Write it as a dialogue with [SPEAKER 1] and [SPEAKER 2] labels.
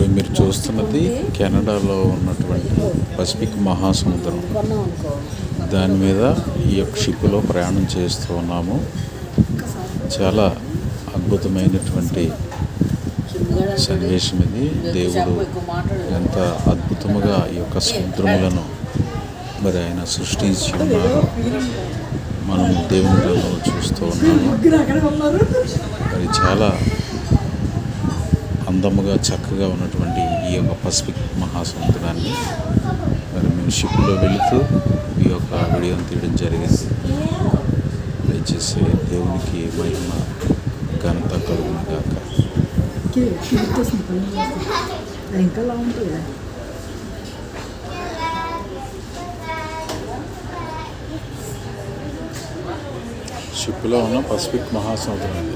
[SPEAKER 1] ఇప్పుడు మీరు చూస్తున్నది కెనడాలో ఉన్నటువంటి పసిఫిక్ మహాసముద్రం. దాని మీద ఈ యొక్క షిప్లో ప్రయాణం చేస్తూ ఉన్నాము. చాలా అద్భుతమైనటువంటి సన్నివేశం ఇది. దేవుడు ఎంత అద్భుతముగా ఈ యొక్క సముద్రములను మరి ఆయన సృష్టించి ఉన్నారు. మనము దేవునిలో చూస్తూ ఉన్నాము. మరి చాలా అందముగా చక్కగా ఉన్నటువంటి ఈ యొక్క పసిఫిక్ మహాసముద్రాన్ని మరి మేము షిప్లో వెళుతూ ఈ యొక్క వీడియోని తీయడం జరిగింది. దయచేసి దేవునికి మహిమ ఘనత కలుగును గాక. షిప్లో ఉన్న పసిఫిక్ మహాసముద్రం.